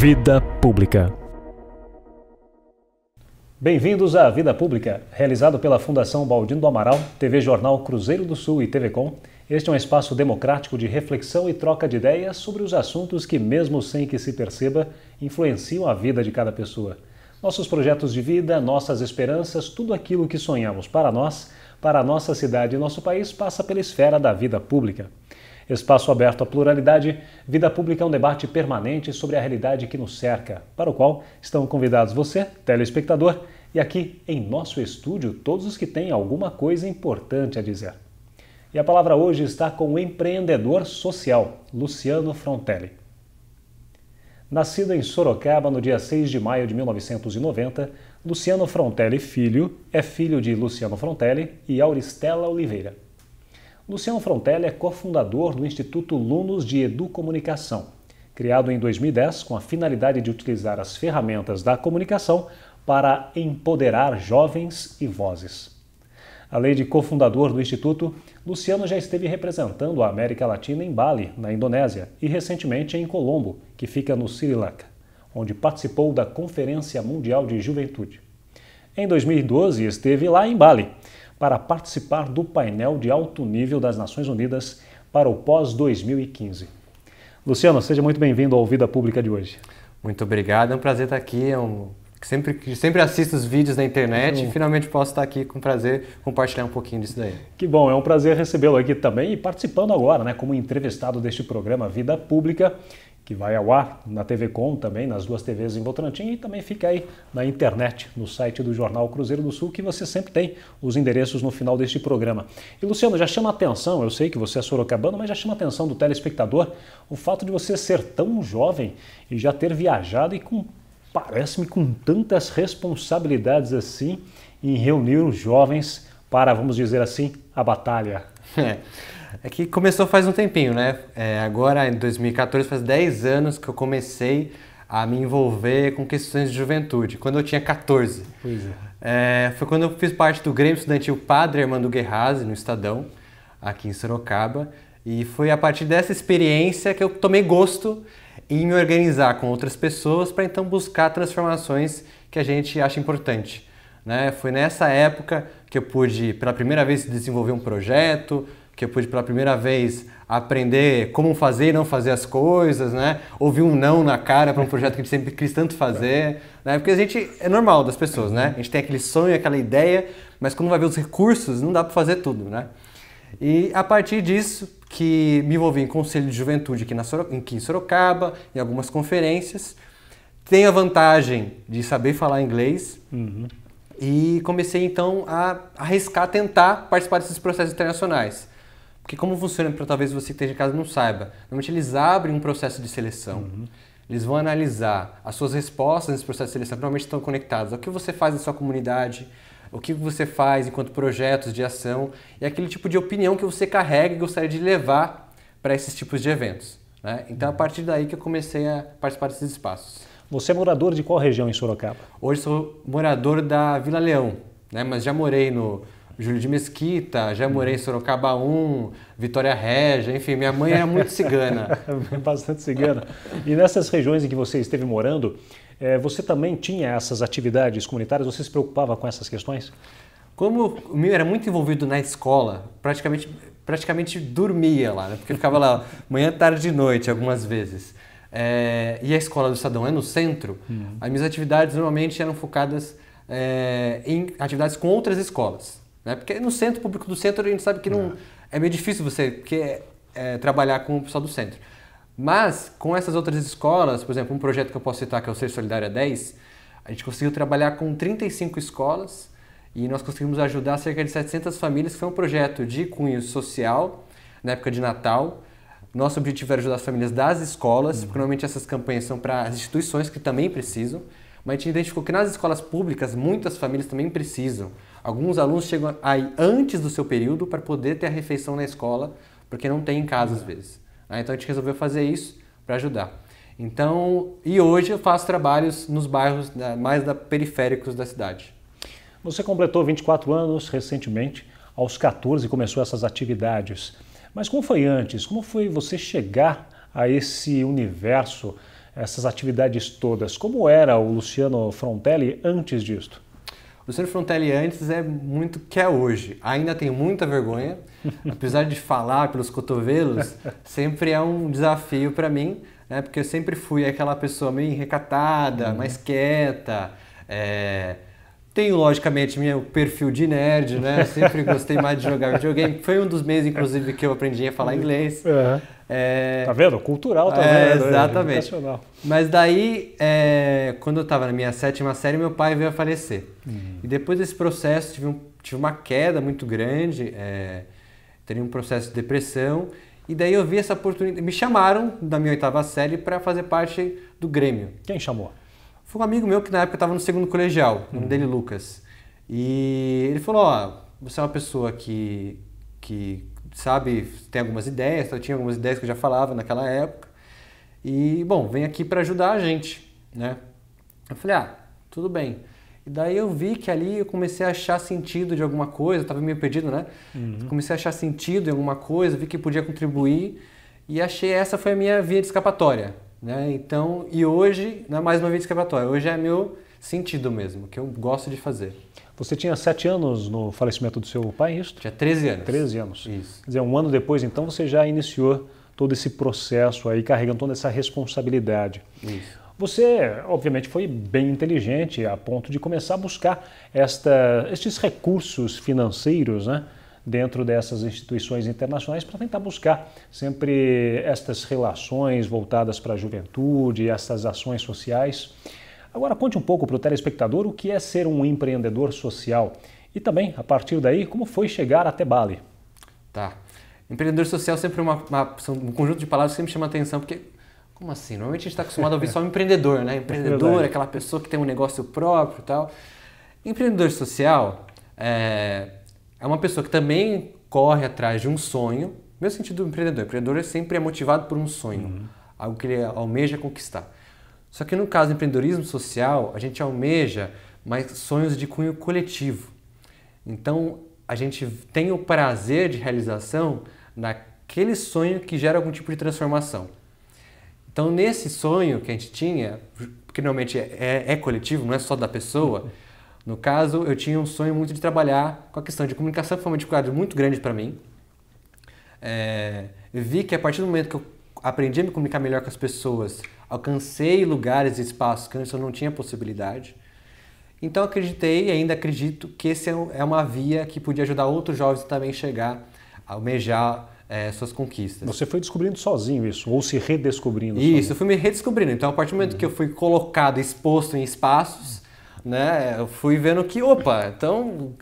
Vida Pública. Bem-vindos à Vida Pública, realizado pela Fundação Baldino do Amaral, TV Jornal Cruzeiro do Sul e TV Com. Este é um espaço democrático de reflexão e troca de ideias sobre os assuntos que, mesmo sem que se perceba, influenciam a vida de cada pessoa. Nossos projetos de vida, nossas esperanças, tudo aquilo que sonhamos para nós, para a nossa cidade e nosso país, passa pela esfera da vida pública. Espaço aberto à pluralidade, Vida Pública é um debate permanente sobre a realidade que nos cerca, para o qual estão convidados você, telespectador, e aqui em nosso estúdio todos os que têm alguma coisa importante a dizer. E a palavra hoje está com o empreendedor social, Luciano Frontelli. Nascido em Sorocaba no dia 6 de maio de 1990, Luciano Frontelli Filho é filho de Luciano Frontelli e Auristela Oliveira. Luciano Frontelli é cofundador do Instituto Lunos de Educomunicação, criado em 2010 com a finalidade de utilizar as ferramentas da comunicação para empoderar jovens e vozes. Além de cofundador do Instituto, Luciano já esteve representando a América Latina em Bali, na Indonésia, e recentemente em Colombo, que fica no Sri Lanka, onde participou da Conferência Mundial de Juventude. Em 2012, esteve lá em Bali, para participar do painel de alto nível das Nações Unidas para o pós-2015. Luciano, seja muito bem-vindo ao Vida Pública de hoje. Muito obrigado, é um prazer estar aqui. Sempre assisto os vídeos na internet e finalmente posso estar aqui com prazer compartilhar um pouquinho disso daí. Que bom, é um prazer recebê-lo aqui também e participando agora, como entrevistado deste programa Vida Pública, que vai ao ar na TV Com também, nas duas TVs em Votorantim, e também fica aí na internet, no site do Jornal Cruzeiro do Sul, que você sempre tem os endereços no final deste programa. E Luciano, já chama a atenção, eu sei que você é sorocabano, mas já chama a atenção do telespectador o fato de você ser tão jovem e já ter viajado e parece-me com tantas responsabilidades assim em reunir os jovens para, vamos dizer assim, a batalha. É que começou faz um tempinho, né? Agora, em 2014, faz 10 anos que eu comecei a me envolver com questões de juventude, quando eu tinha 14. Pois é. Foi quando eu fiz parte do Grêmio Estudantil Padre Armando Guerrazzi, no Estadão, aqui em Sorocaba, e foi a partir dessa experiência que eu tomei gosto em me organizar com outras pessoas para então buscar transformações que a gente acha importante, né? Foi nessa época que eu pude, pela primeira vez, desenvolver um projeto, que eu pude pela primeira vez aprender como fazer e não fazer as coisas, né? Ouvir um não na cara para um projeto que a gente sempre quis tanto fazer, né? Porque a gente, é normal das pessoas, né? A gente tem aquele sonho, aquela ideia, mas quando vai ver os recursos, não dá para fazer tudo, né? E a partir disso, que me envolvi em conselho de juventude aqui em Sorocaba, em algumas conferências, tenho a vantagem de saber falar inglês, e comecei então a arriscar, tentar participar desses processos internacionais. Porque como funciona, para talvez você que esteja em casa não saiba, normalmente eles abrem um processo de seleção, eles vão analisar as suas respostas nesse processo de seleção, que normalmente estão conectadas ao que você faz na sua comunidade, o que você faz enquanto projetos de ação e aquele tipo de opinião que você carrega e gostaria de levar para esses tipos de eventos, né? Então, a partir daí que eu comecei a participar desses espaços. Você é morador de qual região em Sorocaba? Hoje sou morador da Vila Leão, né? Mas já morei no Júlio de Mesquita, já morei em Sorocaba 1, Vitória Régia, enfim, minha mãe era muito cigana. Bastante cigana. E nessas regiões em que você esteve morando, você também tinha essas atividades comunitárias? Você se preocupava com essas questões? Como o meu era muito envolvido na escola, praticamente dormia lá, né? Porque eu ficava lá manhã, tarde e noite algumas vezes. E a escola do Estadão é no centro, as minhas atividades normalmente eram focadas em atividades com outras escolas, né? Porque no centro, público do centro, a gente sabe que não é meio difícil você trabalhar com o pessoal do centro. Mas, com essas outras escolas, por exemplo, um projeto que eu posso citar, que é o Ser Solidária 10, a gente conseguiu trabalhar com 35 escolas e nós conseguimos ajudar cerca de 700 famílias, que foi um projeto de cunho social, na época de Natal. Nosso objetivo era ajudar as famílias das escolas, porque normalmente essas campanhas são para as instituições que também precisam, mas a gente identificou que nas escolas públicas muitas famílias também precisam. Alguns alunos chegam aí antes do seu período para poder ter a refeição na escola, porque não tem em casa às vezes. Então a gente resolveu fazer isso para ajudar. Então, e hoje eu faço trabalhos nos bairros mais periféricos da cidade. Você completou 24 anos recentemente, aos 14 começou essas atividades. Mas como foi antes? Como foi você chegar a esse universo essas atividades todas. Como era o Luciano Frontelli antes disto? O Luciano Frontelli antes é muito o que é hoje. Ainda tenho muita vergonha, apesar de falar pelos cotovelos, sempre é um desafio para mim, né? Porque eu sempre fui aquela pessoa meio recatada, mais quieta. Tenho, logicamente, meu perfil de nerd, né? Sempre gostei mais de jogar videogame. Foi um dos meios, inclusive, que eu aprendi a falar inglês. Tá vendo? Cultural também. Exatamente. Mas daí, quando eu estava na minha 7ª série, meu pai veio a falecer. E depois desse processo, tive uma queda muito grande, teria um processo de depressão. E daí eu vi essa oportunidade. Me chamaram da minha 8ª série para fazer parte do Grêmio. Quem chamou? Foi um amigo meu que na época estava no 2º colegial, o nome dele Lucas. E ele falou, você é uma pessoa que sabe, tem algumas ideias, eu tinha algumas ideias que eu já falava naquela época. E, bom, vem aqui para ajudar a gente, né? Eu falei, tudo bem. E daí eu vi que ali eu comecei a achar sentido de alguma coisa, eu estava meio perdido, né? Comecei a achar sentido em alguma coisa, vi que podia contribuir e achei essa foi a minha via de escapatória. Né? Então, e hoje não é mais uma via de escapatória, hoje é meu sentido mesmo, que eu gosto de fazer. Você tinha 7 anos no falecimento do seu pai, isso? Tinha 13 anos. 13 anos. Isso. Quer dizer, um ano depois, então, você já iniciou todo esse processo aí, carregando toda essa responsabilidade. Isso. Você, obviamente, foi bem inteligente a ponto de começar a buscar estes recursos financeiros, né? Dentro dessas instituições internacionais para tentar buscar sempre estas relações voltadas para a juventude, essas ações sociais. Agora conte um pouco para o telespectador o que é ser um empreendedor social e também, a partir daí, como foi chegar até Bali. Tá. Empreendedor social sempre são um conjunto de palavras que sempre chama atenção, porque como assim? Normalmente a gente está acostumado a ouvir só um empreendedor, né? Empreendedor é aquela pessoa que tem um negócio próprio e tal. Empreendedor social é uma pessoa que também corre atrás de um sonho. Meu sentido do empreendedor. O empreendedor sempre é motivado por um sonho, algo que ele almeja conquistar. Só que no caso do empreendedorismo social, a gente almeja mais sonhos de cunho coletivo. Então, a gente tem o prazer de realização naquele sonho que gera algum tipo de transformação. Então, nesse sonho que a gente tinha, que normalmente é coletivo, não é só da pessoa, no caso, eu tinha um sonho muito de trabalhar com a questão de comunicação, que foi uma dificuldade muito grande para mim. Eu vi que a partir do momento que eu aprendi a me comunicar melhor com as pessoas, alcancei lugares e espaços que antes eu não tinha possibilidade. Então acreditei e ainda acredito que esse é uma via que podia ajudar outros jovens a também chegar a almejar suas conquistas. Você foi descobrindo sozinho isso, ou se redescobrindo sozinho? Isso, sozinho. eu fui me redescobrindo. Então a partir do momento que eu fui colocado, exposto em espaços, né, eu fui vendo que, então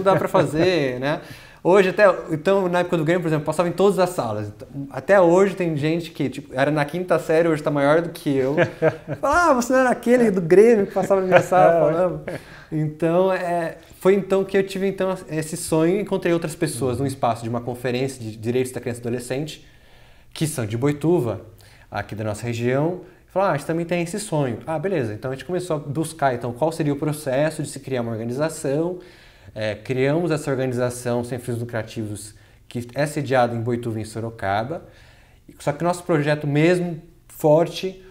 dá para fazer, né? Hoje então na época do Grêmio, por exemplo, passava em todas as salas. Então, até hoje tem gente que era na 5ª série, hoje está maior do que eu. Fala, você não era aquele do Grêmio que passava na minha sala falando. Então, foi então que eu tive esse sonho e encontrei outras pessoas num espaço de uma conferência de direitos da criança e adolescente, que são de Boituva, aqui da nossa região. Falaram, a gente também tem esse sonho. Beleza. Então a gente começou a buscar qual seria o processo de se criar uma organização. Criamos essa organização sem fins lucrativos que é sediada em Boituva, em Sorocaba. Só que o nosso projeto mesmo forte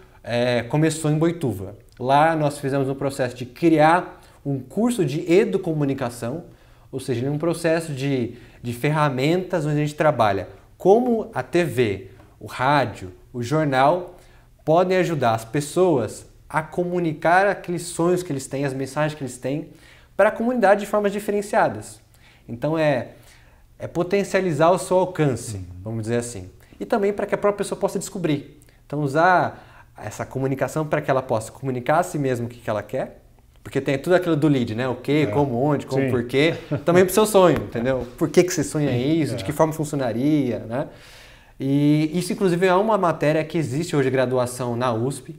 começou em Boituva. Lá nós fizemos um processo de criar um curso de educomunicação, ou seja, um processo de ferramentas onde a gente trabalha como a TV, o rádio, o jornal podem ajudar as pessoas a comunicar aqueles sonhos que eles têm, as mensagens que eles têm para a comunidade de formas diferenciadas. Então é potencializar o seu alcance, vamos dizer assim. E também para que a própria pessoa possa descobrir. Então usar essa comunicação para que ela possa comunicar a si mesma o que ela quer, porque tem tudo aquilo do lead, né? O que, como, onde, como, porquê. Também para o seu sonho, entendeu? Por que você sonha isso, de que forma funcionaria, né? E isso, inclusive, é uma matéria que existe hoje graduação na USP.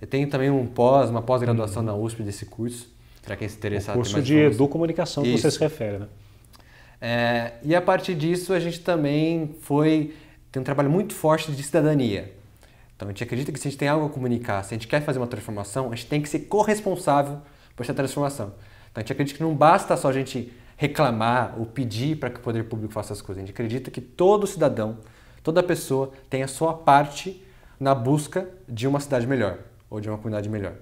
Tem também uma pós-graduação na USP desse curso, para quem se interessar. O curso de educomunicação que você se refere, né? E a partir disso, a gente também tem um trabalho muito forte de cidadania. Então, a gente acredita que se a gente tem algo a comunicar, se a gente quer fazer uma transformação, a gente tem que ser corresponsável por essa transformação. Então, a gente acredita que não basta só a gente reclamar ou pedir para que o poder público faça as coisas. A gente acredita que todo cidadão, toda pessoa tem a sua parte na busca de uma cidade melhor ou de uma comunidade melhor.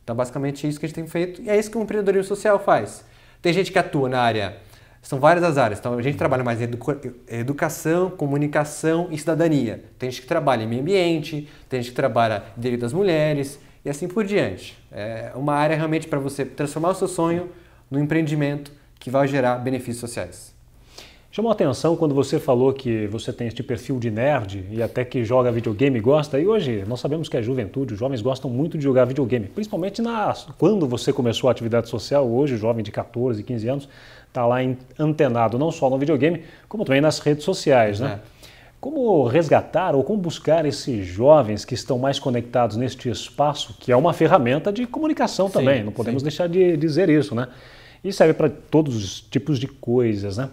Então, basicamente, é isso que a gente tem feito e é isso que o empreendedorismo social faz. Tem gente que atua na área, são várias as áreas, então a gente trabalha mais em educação, comunicação e cidadania. Tem gente que trabalha em meio ambiente, tem gente que trabalha em direito das mulheres e assim por diante. É uma área realmente para você transformar o seu sonho num empreendimento que vai gerar benefícios sociais. Chamou a atenção quando você falou que você tem este perfil de nerd e até que joga videogame e gosta. E hoje nós sabemos que a juventude, os jovens gostam muito de jogar videogame, principalmente quando você começou a atividade social. Hoje o jovem de 14, 15 anos está lá antenado não só no videogame, como também nas redes sociais, né? Como resgatar ou como buscar esses jovens que estão mais conectados neste espaço, que é uma ferramenta de comunicação também, não podemos deixar de dizer isso, né? E serve para todos os tipos de coisas, né?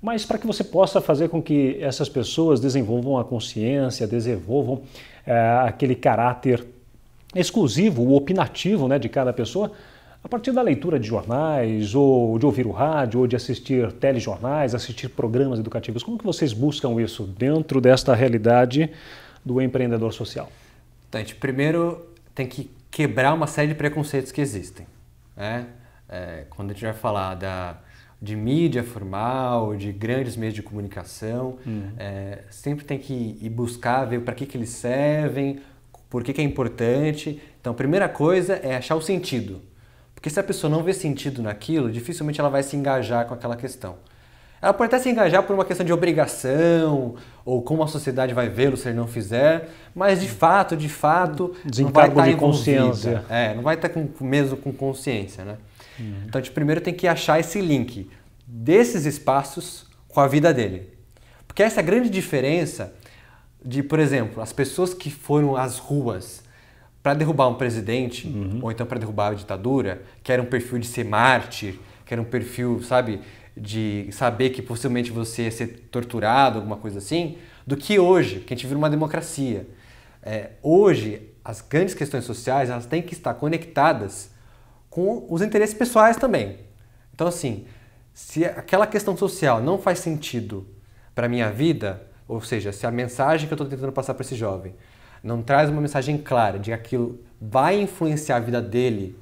Mas para que você possa fazer com que essas pessoas desenvolvam a consciência, desenvolvam aquele caráter exclusivo, o opinativo, né, de cada pessoa, a partir da leitura de jornais, ou de ouvir o rádio, ou de assistir telejornais, assistir programas educativos. Como que vocês buscam isso dentro desta realidade do empreendedor social? Então, a gente primeiro tem que quebrar uma série de preconceitos que existem, né? Quando a gente vai falar de mídia formal, de grandes meios de comunicação, sempre tem que ir buscar, ver para que eles servem, por que é importante. Então, a primeira coisa é achar o sentido. Porque se a pessoa não vê sentido naquilo, dificilmente ela vai se engajar com aquela questão. Ela pode até se engajar por uma questão de obrigação, ou como a sociedade vai vê-lo se ele não fizer, mas de fato, não vai estar de consciência. Não vai estar mesmo com consciência, né? Então a gente primeiro tem que achar esse link desses espaços com a vida dele. Porque essa é a grande diferença de, por exemplo, as pessoas que foram às ruas para derrubar um presidente, ou então para derrubar a ditadura, que era um perfil de ser mártir, que era um perfil, sabe, de saber que possivelmente você ia ser torturado, alguma coisa assim, do que hoje, que a gente vive numa democracia. Hoje, as grandes questões sociais, elas têm que estar conectadas com os interesses pessoais também. Então, assim, se aquela questão social não faz sentido para a minha vida, ou seja, se a mensagem que eu estou tentando passar para esse jovem não traz uma mensagem clara de que aquilo vai influenciar a vida dele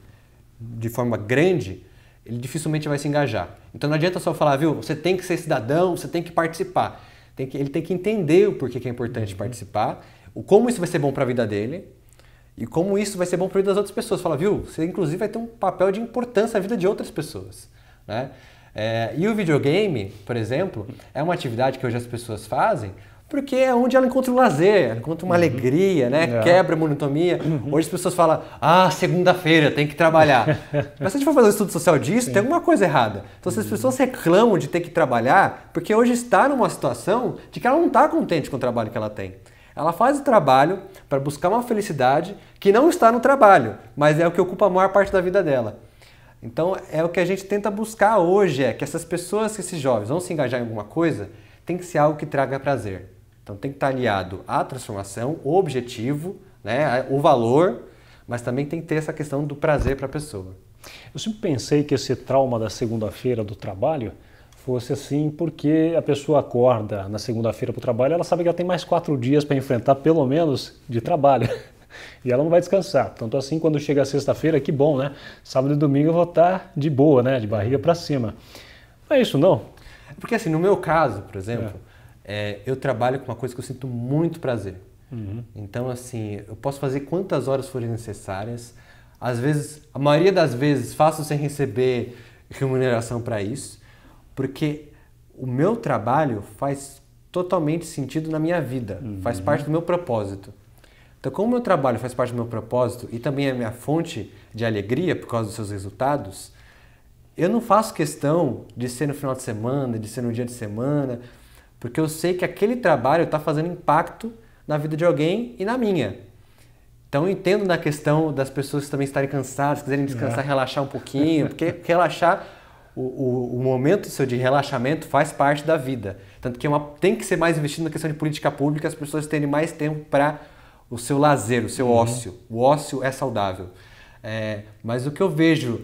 de forma grande, ele dificilmente vai se engajar. Então não adianta só falar, viu, você tem que ser cidadão, você tem que participar. Ele tem que entender o porquê que é importante participar, como isso vai ser bom para a vida dele, e como isso vai ser bom para a vida das outras pessoas. Fala, viu, você inclusive vai ter um papel de importância na vida de outras pessoas, né? E o videogame, por exemplo, é uma atividade que hoje as pessoas fazem porque é onde ela encontra um lazer, ela encontra uma alegria, né? Quebra a monotonia. Hoje as pessoas falam, segunda-feira, tem que trabalhar. Mas se a gente for fazer um estudo social disso, tem alguma coisa errada. Então se as pessoas reclamam de ter que trabalhar, porque hoje está numa situação de que ela não está contente com o trabalho que ela tem. Ela faz o trabalho para buscar uma felicidade que não está no trabalho, mas é o que ocupa a maior parte da vida dela. Então é o que a gente tenta buscar hoje, que essas pessoas, que esses jovens vão se engajar em alguma coisa, tem que ser algo que traga prazer. Então tem que estar aliado à transformação, o objetivo, né, o valor, mas também tem que ter essa questão do prazer para a pessoa. Eu sempre pensei que esse trauma da segunda-feira do trabalho fosse assim porque a pessoa acorda na segunda-feira para o trabalho, ela sabe que ela tem mais 4 dias para enfrentar, pelo menos, de trabalho. E ela não vai descansar. Tanto assim, quando chega a sexta-feira, que bom, né? Sábado e domingo eu vou estar de boa, né? De barriga para cima. Não é isso, não? Porque assim, no meu caso, por exemplo, eu trabalho com uma coisa que eu sinto muito prazer. Então, assim, eu posso fazer quantas horas forem necessárias. Às vezes, a maioria das vezes, faço sem receber remuneração para isso, porque o meu trabalho faz totalmente sentido na minha vida, faz parte do meu propósito. Então, como o meu trabalho faz parte do meu propósito e também é a minha fonte de alegria por causa dos seus resultados, eu não faço questão de ser no final de semana, de ser no dia de semana, porque eu sei que aquele trabalho está fazendo impacto na vida de alguém e na minha. Então eu entendo na questão das pessoas também estarem cansadas, quiserem descansar, relaxar um pouquinho, porque relaxar, o momento seu de relaxamento faz parte da vida. Tanto que tem que ser mais investido na questão de política pública, as pessoas terem mais tempo para o seu lazer, o seu ócio. O ócio é saudável. Mas o que eu vejo,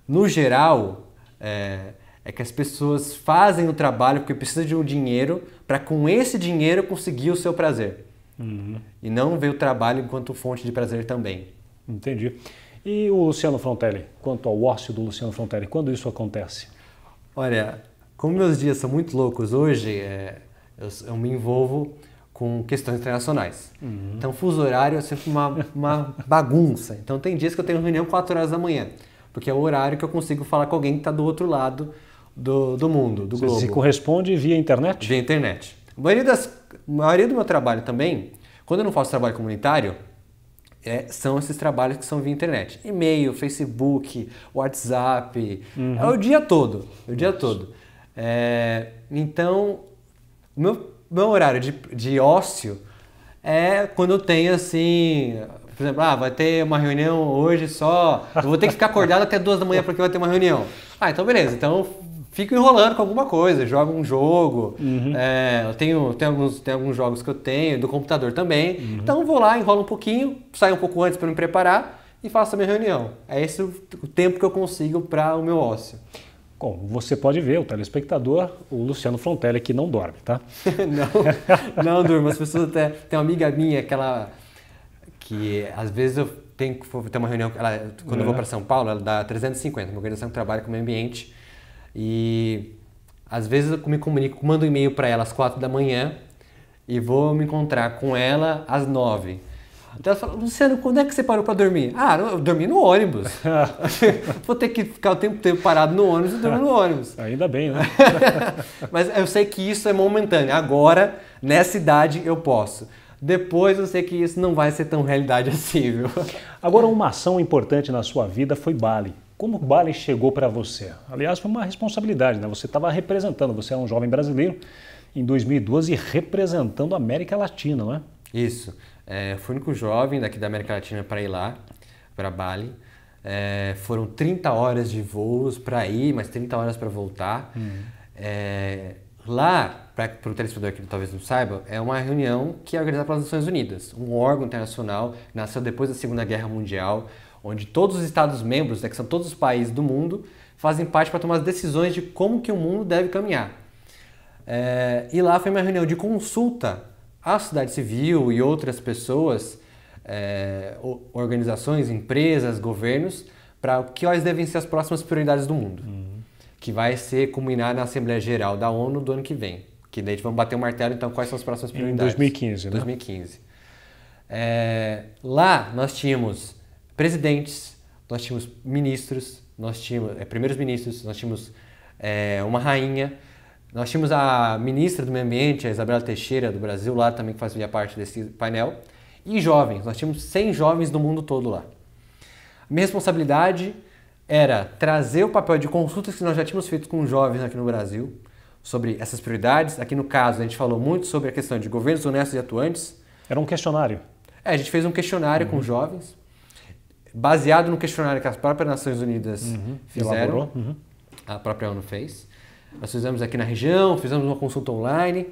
no geral, é que as pessoas fazem o trabalho porque precisam de um dinheiro para com esse dinheiro conseguir o seu prazer. E não ver o trabalho enquanto fonte de prazer também. Entendi. E o Luciano Frontelli, quanto ao ócio do Luciano Frontelli, quando isso acontece? Olha, como meus dias são muito loucos hoje, eu me envolvo com questões internacionais. Então, fuso horário é sempre uma bagunça. Então, tem dias que eu tenho reunião 4 horas da manhã, porque é o horário que eu consigo falar com alguém que está do outro lado do mundo, do globo. Você se corresponde via internet? Via internet. A maioria do meu trabalho também, quando eu não faço trabalho comunitário, são esses trabalhos que são via internet. E-mail, Facebook, WhatsApp, é o dia todo. Então, meu horário de ócio é quando eu tenho assim, por exemplo, vai ter uma reunião hoje só, eu vou ter que ficar acordado até 2 da manhã porque vai ter uma reunião. Então beleza, então fico enrolando com alguma coisa, jogo um jogo, tem alguns jogos que eu tenho, do computador também, então vou lá, enrolo um pouquinho, saio um pouco antes para me preparar e faço a minha reunião. É esse o tempo que eu consigo para o meu ócio. Bom, você pode ver, o telespectador, o Luciano Frontelli, que não dorme, tá? não durmo. As pessoas até... Tem uma amiga minha que às vezes eu tenho que ter uma reunião, quando eu vou para São Paulo, ela dá 350, uma organização que trabalha com o meio ambiente, e às vezes eu me comunico, mando um e-mail para ela às 4 da manhã e vou me encontrar com ela às 9. Então ela fala, Luciano, quando é que você parou para dormir? Eu dormi no ônibus. Vou ter que ficar o tempo parado no ônibus e dormir no ônibus. Ainda bem, né? Mas eu sei que isso é momentâneo. Agora, nessa idade, eu posso. Depois eu sei que isso não vai ser tão realidade assim, viu? Agora, uma ação importante na sua vida foi Bali. Como o Bali chegou para você? Aliás, foi uma responsabilidade, né? Você estava representando, você é um jovem brasileiro, em 2012, representando a América Latina, não é? Isso. Fui o único jovem daqui da América Latina para ir lá, para Bali. Foram 30 horas de voos para ir, mais 30 horas para voltar. Lá, para o telespectador que talvez não saiba, é uma reunião que é organizada pelas Nações Unidas, um órgão internacional que nasceu depois da Segunda Guerra Mundial, onde todos os Estados-membros, que são todos os países do mundo, fazem parte para tomar as decisões de como que o mundo deve caminhar. E lá foi uma reunião de consulta à sociedade civil e outras pessoas, organizações, empresas, governos, para quais devem ser as próximas prioridades do mundo, que vai ser culminar na Assembleia Geral da ONU do ano que vem, que daí vamos bater o martelo, então, quais são as próximas prioridades. Em 2015, né? 2015. Lá nós tínhamos presidentes, nós tínhamos ministros, nós tínhamos primeiros ministros, nós tínhamos uma rainha, nós tínhamos a ministra do Meio Ambiente, a Isabela Teixeira, do Brasil, lá também que fazia parte desse painel, e jovens, nós tínhamos 100 jovens do mundo todo lá. Minha responsabilidade era trazer o papel de consultas que nós já tínhamos feito com jovens aqui no Brasil, sobre essas prioridades. Aqui no caso, a gente falou muito sobre a questão de governos honestos e atuantes. Era um questionário? A gente fez um questionário com jovens, baseado no questionário que as próprias Nações Unidas fizeram, a própria ONU fez. Nós fizemos aqui na região, fizemos uma consulta online,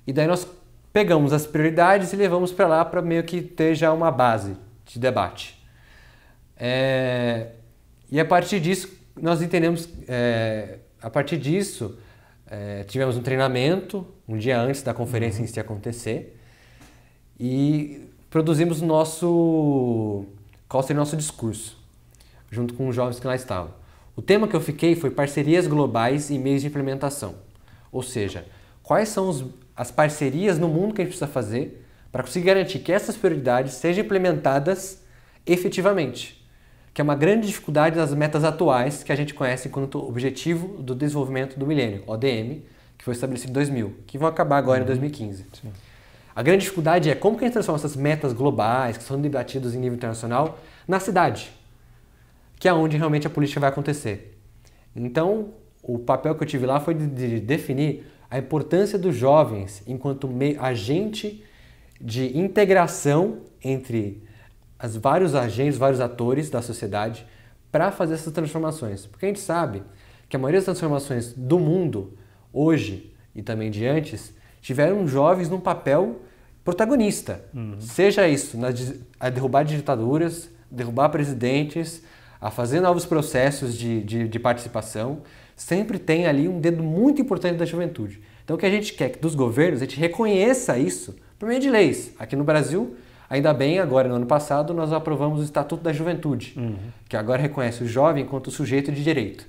e daí nós pegamos as prioridades e levamos para lá para meio que ter já uma base de debate. E a partir disso, nós entendemos, tivemos um treinamento, um dia antes da conferência em si acontecer, e produzimos qual seria o nosso discurso, junto com os jovens que lá estavam. O tema que eu fiquei foi parcerias globais e meios de implementação. Ou seja, quais são as parcerias no mundo que a gente precisa fazer para conseguir garantir que essas prioridades sejam implementadas efetivamente, que é uma grande dificuldade das metas atuais que a gente conhece enquanto Objetivo do Desenvolvimento do Milênio, ODM, que foi estabelecido em 2000, que vão acabar agora em 2015. Sim. A grande dificuldade é como que a gente transforma essas metas globais, que são debatidas em nível internacional, na cidade, que é onde realmente a política vai acontecer. Então, o papel que eu tive lá foi de definir a importância dos jovens enquanto agente de integração entre vários agentes, vários atores da sociedade para fazer essas transformações. Porque a gente sabe que a maioria das transformações do mundo, hoje e também de antes, tiveram jovens num papel protagonista. Seja isso, a derrubar ditaduras, derrubar presidentes, a fazer novos processos de participação, sempre tem ali um dedo muito importante da juventude. Então o que a gente quer que dos governos, a gente reconheça isso por meio de leis. Aqui no Brasil, ainda bem, agora no ano passado, nós aprovamos o Estatuto da Juventude, que agora reconhece o jovem enquanto sujeito de direito.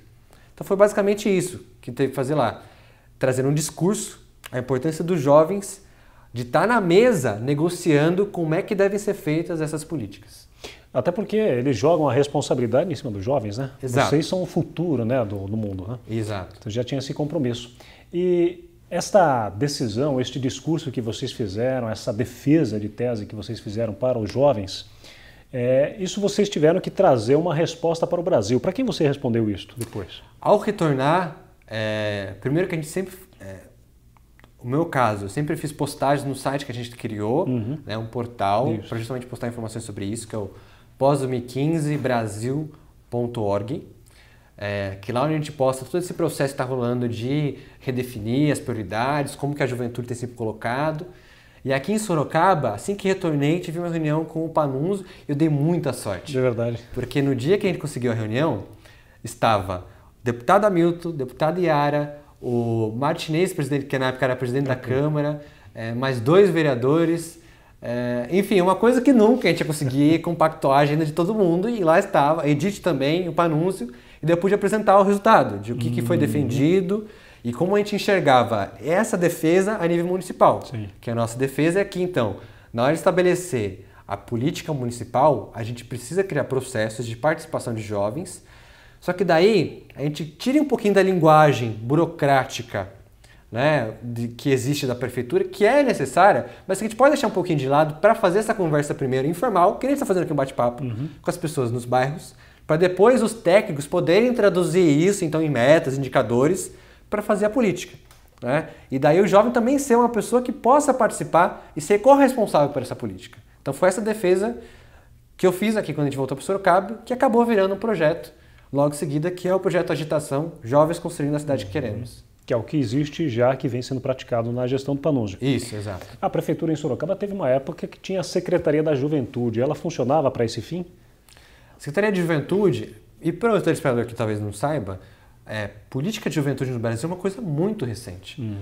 Então foi basicamente isso que teve que fazer lá, trazendo um discurso, a importância dos jovens de estar na mesa negociando como é que devem ser feitas essas políticas. Até porque eles jogam a responsabilidade em cima dos jovens, né? Exato. Vocês são o futuro, né, do mundo, né? Exato. Então já tinha esse compromisso. E esta decisão, este discurso que vocês fizeram, essa defesa de tese que vocês fizeram para os jovens, isso vocês tiveram que trazer uma resposta para o Brasil. Para quem você respondeu isso depois? Ao retornar, primeiro que a gente sempre... O meu caso, eu sempre fiz postagens no site que a gente criou, né, um portal, para justamente postar informações sobre isso, que é o pós-2015brasil.org, que lá onde a gente posta todo esse processo que está rolando de redefinir as prioridades, como que a juventude tem sido colocado. E aqui em Sorocaba, assim que retornei, tive uma reunião com o Panunzio e eu dei muita sorte. De verdade. Porque no dia que a gente conseguiu a reunião, estava o deputado Hamilton, deputado Iara, o Martinez, presidente, que na época era presidente da Câmara, mais 2 vereadores, enfim, uma coisa que nunca a gente ia conseguir compactuar a agenda de todo mundo, e lá estava, a Edith também, o Panunzio, e daí eu pude apresentar o resultado, de o que foi defendido e como a gente enxergava essa defesa a nível municipal. Sim. Que a nossa defesa é aqui, então, na hora de estabelecer a política municipal, a gente precisa criar processos de participação de jovens. Só que daí a gente tira um pouquinho da linguagem burocrática, né, que existe da prefeitura, que é necessária, mas que a gente pode deixar um pouquinho de lado para fazer essa conversa primeiro informal, que nem a gente está fazendo aqui um bate-papo com as pessoas nos bairros, para depois os técnicos poderem traduzir isso então em metas, indicadores, para fazer a política. Né? E daí o jovem também ser uma pessoa que possa participar e ser corresponsável por essa política. Então foi essa defesa que eu fiz aqui quando a gente voltou para o Sorocaba, que acabou virando um projeto logo em seguida, que é o projeto Agitação Jovens Construindo a Cidade que Queremos. Que é o que existe já, que vem sendo praticado na gestão do Panunzio. Isso, exato. A prefeitura em Sorocaba teve uma época que tinha a Secretaria da Juventude. Ela funcionava para esse fim? Secretaria de Juventude, e para o telespectador que talvez não saiba, política de juventude no Brasil é uma coisa muito recente.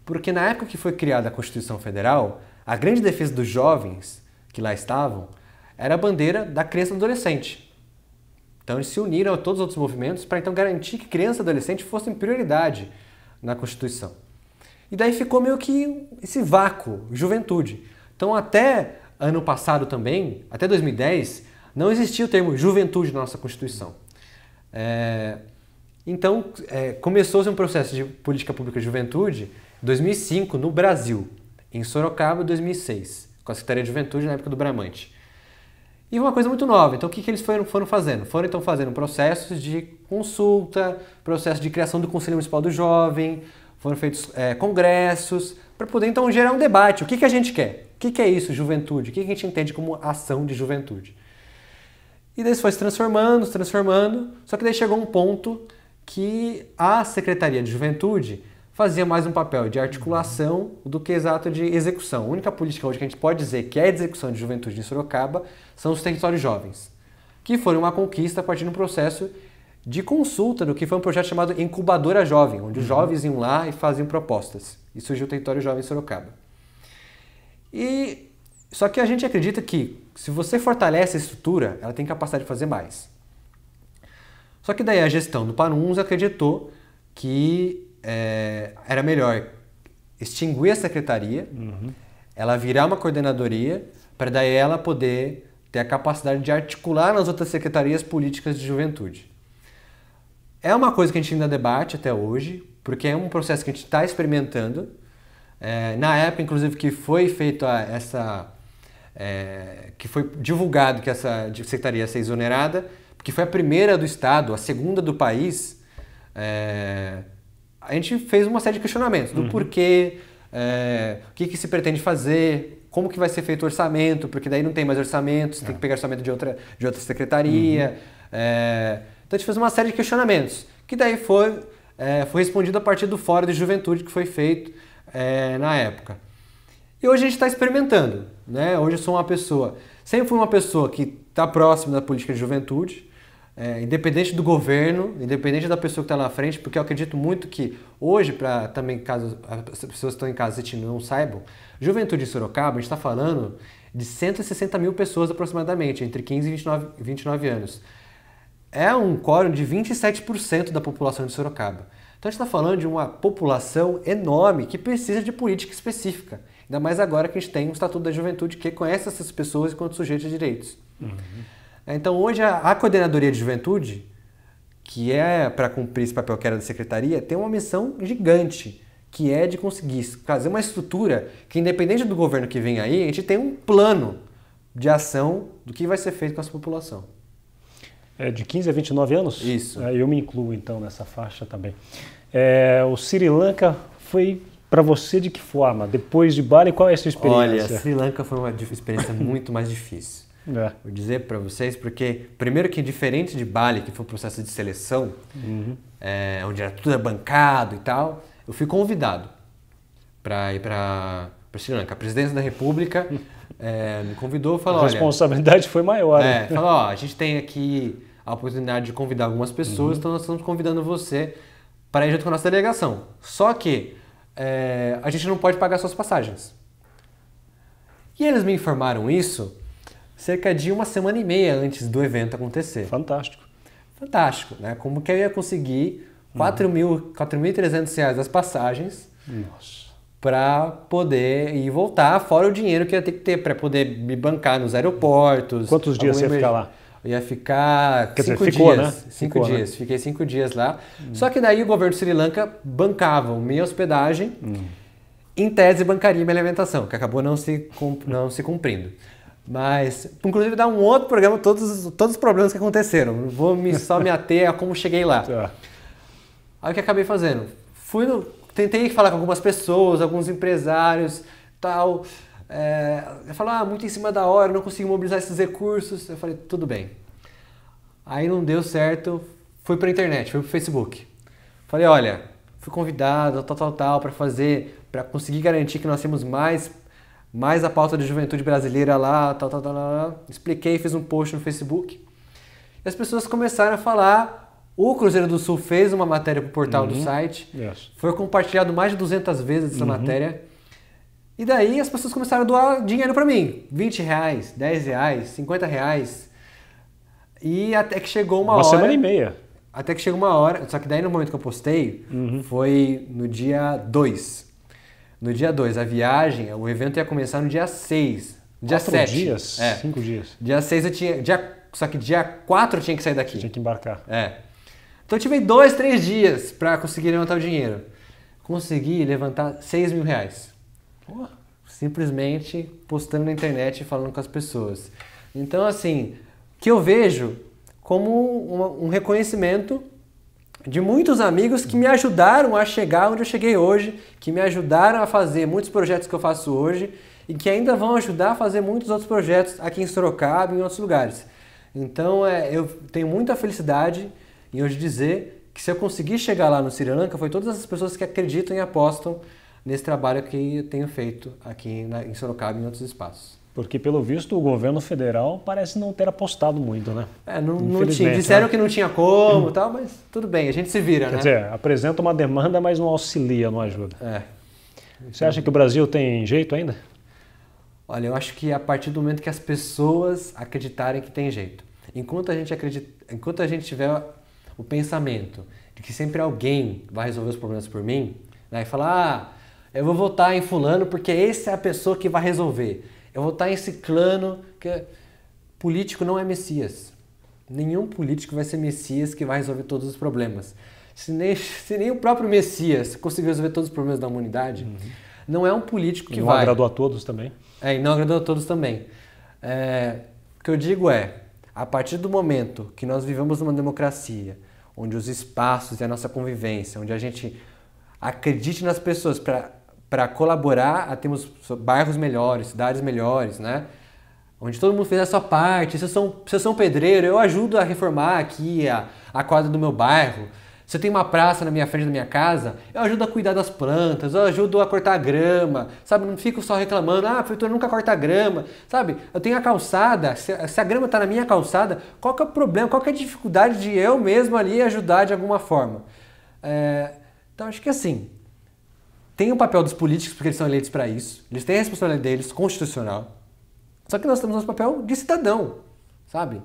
Porque na época que foi criada a Constituição Federal, a grande defesa dos jovens que lá estavam era a bandeira da criança e do adolescente. Então eles se uniram a todos os outros movimentos para então garantir que criança e adolescente fossem prioridade na Constituição. E daí ficou meio que esse vácuo, juventude. Então até ano passado também, até 2010, não existia o termo juventude na nossa Constituição. Então começou-se um processo de política pública de juventude em 2005 no Brasil, em Sorocaba em 2006, com a Secretaria de Juventude na época do Bramante. E uma coisa muito nova, então o que eles foram fazendo? Foram então fazendo processos de consulta, processo de criação do Conselho Municipal do Jovem, foram feitos congressos, para poder então gerar um debate. O que a gente quer? O que é isso, juventude? O que a gente entende como ação de juventude? E daí isso foi se transformando, só que daí chegou um ponto que a Secretaria de Juventude fazia mais um papel de articulação do que exato de execução. A única política hoje que a gente pode dizer que é de execução de juventude em Sorocaba são os territórios jovens, que foram uma conquista a partir de um processo de consulta do que foi um projeto chamado Incubadora Jovem, onde os jovens iam lá e faziam propostas. E surgiu o Território Jovem em Sorocaba. Só que a gente acredita que, se você fortalece a estrutura, ela tem capacidade de fazer mais. Só que daí a gestão do Panunzio acreditou que era melhor extinguir a secretaria, ela virar uma coordenadoria, para daí ela poder ter a capacidade de articular nas outras secretarias políticas de juventude. É uma coisa que a gente ainda debate até hoje, porque é um processo que a gente está experimentando. Na época, inclusive, que foi feito que foi divulgado que essa secretaria ia ser exonerada, porque foi a primeira do Estado, a segunda do país, a gente fez uma série de questionamentos do porquê, o que se pretende fazer, como que vai ser feito o orçamento, porque daí não tem mais orçamento, você tem que pegar orçamento de outra secretaria. Então a gente fez uma série de questionamentos, que daí foi respondido a partir do Fórum de Juventude que foi feito na época. E hoje a gente está experimentando, né? Hoje eu sou sempre fui uma pessoa que está próxima da política de juventude, independente do governo, independente da pessoa que está lá na frente, porque eu acredito muito que hoje, para também caso as pessoas que estão em casa assistindo não saibam, Juventude em Sorocaba, a gente está falando de 160 mil pessoas aproximadamente, entre 15 e 29 anos. É um quórum de 27% da população de Sorocaba. Então a gente está falando de uma população enorme que precisa de política específica. Ainda mais agora que a gente tem um Estatuto da Juventude que conhece essas pessoas enquanto sujeitos de direitos. Então hoje a Coordenadoria de Juventude, que é para cumprir esse papel que era da Secretaria, tem uma missão gigante, que é de conseguir fazer uma estrutura que, independente do governo que vem aí, a gente tem um plano de ação do que vai ser feito com essa população. De 15 a 29 anos? Isso. Eu me incluo, então, nessa faixa também. O Sri Lanka foi para você de que forma? Depois de Bali, qual é a sua experiência? Olha, Sri Lanka foi uma experiência muito mais difícil. Vou dizer para vocês, porque, primeiro que diferente de Bali, que foi um processo de seleção, onde era tudo bancado e tal, eu fui convidado para ir para Sri Lanka. A presidência da República me convidou e falou, a responsabilidade foi maior. Falou, a gente tem aqui a oportunidade de convidar algumas pessoas, então nós estamos convidando você para ir junto com a nossa delegação. Só que a gente não pode pagar suas passagens. E eles me informaram isso cerca de uma semana e meia antes do evento acontecer. Fantástico. Fantástico, né? Como que eu ia conseguir R$4.300 das passagens para poder ir voltar, fora o dinheiro que eu ia ter que ter para poder me bancar nos aeroportos. Quantos dias você ia ficar lá? Eu ia ficar 5 dias. Ficou, né? 5 dias. Né? Fiquei 5 dias lá. Só que daí o governo de Sri Lanka bancava minha hospedagem, em tese bancaria minha alimentação, que acabou não se cumprindo. Mas, inclusive, dá um outro programa, todos os problemas que aconteceram. Não vou só me ater a como cheguei lá. Aí o que acabei fazendo? Tentei falar com algumas pessoas, alguns empresários, tal. Falaram, muito em cima da hora, não consegui mobilizar esses recursos. Eu falei, tudo bem. Aí não deu certo, fui para a internet, fui para o Facebook. Falei, olha, fui convidado, tal, para conseguir garantir que nós temos mais a pauta de juventude brasileira lá, tal. Expliquei, fiz um post no Facebook. E as pessoas começaram a falar. O Cruzeiro do Sul fez uma matéria para o portal do site. Foi compartilhado mais de 200 vezes essa matéria. E daí as pessoas começaram a doar dinheiro para mim. R$20, R$10, R$50. E até que chegou uma hora... Uma semana e meia. Até que chegou uma hora... Só que daí no momento que eu postei, foi no dia 2. No dia 2, a viagem, o evento ia começar no dia 6. Dia 7. Dias? 5 dias. Dia 6 eu tinha... Só que dia 4 eu tinha que sair daqui. Tinha que embarcar. Então eu tive 2, 3 dias para conseguir levantar o dinheiro. Consegui levantar R$6.000. Simplesmente postando na internet e falando com as pessoas. Então, assim, que eu vejo como um reconhecimento de muitos amigos que me ajudaram a chegar onde eu cheguei hoje, que me ajudaram a fazer muitos projetos que eu faço hoje e que ainda vão ajudar a fazer muitos outros projetos aqui em Sorocaba e em outros lugares. Então, eu tenho muita felicidade em hoje dizer que se eu conseguir chegar lá no Sri Lanka, foi todas essas pessoas que acreditam e apostam nesse trabalho que eu tenho feito aqui em Sorocaba e em outros espaços. Porque, pelo visto, o governo federal parece não ter apostado muito, né? Não tinha. Disseram que não tinha como e tal, mas tudo bem, a gente se vira, né? Quer dizer, apresenta uma demanda, mas não auxilia, não ajuda. Você acha que o Brasil tem jeito ainda? Olha, eu acho que a partir do momento que as pessoas acreditarem que tem jeito. Enquanto a gente tiver o pensamento de que sempre alguém vai resolver os problemas por mim, né? E falar, eu vou votar em fulano porque essa é a pessoa que vai resolver. Eu vou votar em ciclano, que político não é Messias. Nenhum político vai ser Messias que vai resolver todos os problemas. Se nem o próprio Messias conseguiu resolver todos os problemas da humanidade, não é um político que vai... Não agradou a todos também. E não agradou a todos também. O que eu digo a partir do momento que nós vivemos numa democracia, onde os espaços e a nossa convivência, onde a gente acredite nas pessoas para colaborar a termos bairros melhores, cidades melhores, né? Onde todo mundo fez a sua parte. Se eu sou um pedreiro, eu ajudo a reformar aqui a quadra do meu bairro. Se eu tenho uma praça na minha frente da minha casa, eu ajudo a cuidar das plantas, eu ajudo a cortar a grama, sabe? Não fico só reclamando, a prefeitura nunca corta a grama, sabe? Eu tenho a calçada, se a grama está na minha calçada, qual que é o problema, qual que é a dificuldade de eu mesmo ali ajudar de alguma forma? Então acho que assim, tem o papel dos políticos, porque eles são eleitos para isso, eles têm a responsabilidade deles, constitucional, só que nós temos nosso papel de cidadão, sabe?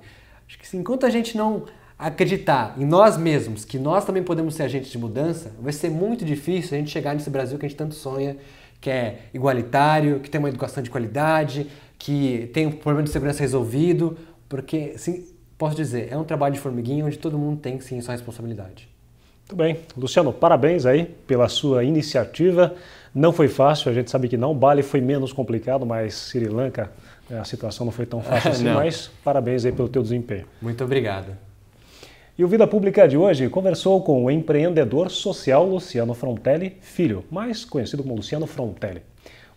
Acho que assim, enquanto a gente não acreditar em nós mesmos, que nós também podemos ser agentes de mudança, vai ser muito difícil a gente chegar nesse Brasil que a gente tanto sonha, que é igualitário, que tem uma educação de qualidade, que tem um problema de segurança resolvido, porque, sim, posso dizer, é um trabalho de formiguinha onde todo mundo tem, sim, sua responsabilidade. Muito bem. Luciano, parabéns aí pela sua iniciativa. Não foi fácil, a gente sabe que não. Bali foi menos complicado, mas Sri Lanka, a situação não foi tão fácil assim, mas parabéns aí pelo teu desempenho. Muito obrigado. E o Vida Pública de hoje conversou com o empreendedor social Luciano Frontelli Filho, mais conhecido como Luciano Frontelli.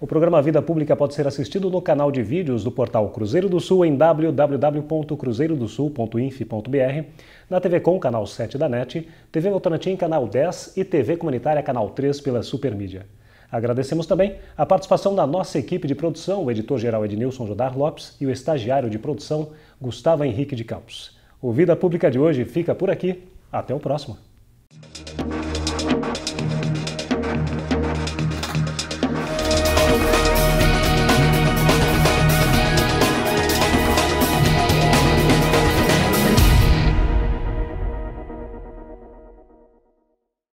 O programa Vida Pública pode ser assistido no canal de vídeos do portal Cruzeiro do Sul em www.cruzeirodosul.inf.br, na TV Com, canal 7 da NET, TV Votorantim, canal 10 e TV Comunitária, canal 3 pela Supermídia. Agradecemos também a participação da nossa equipe de produção, o editor-geral Ednilson Jodar Lopes e o estagiário de produção Gustavo Henrique de Campos. O Vida Pública de hoje fica por aqui. Até o próximo.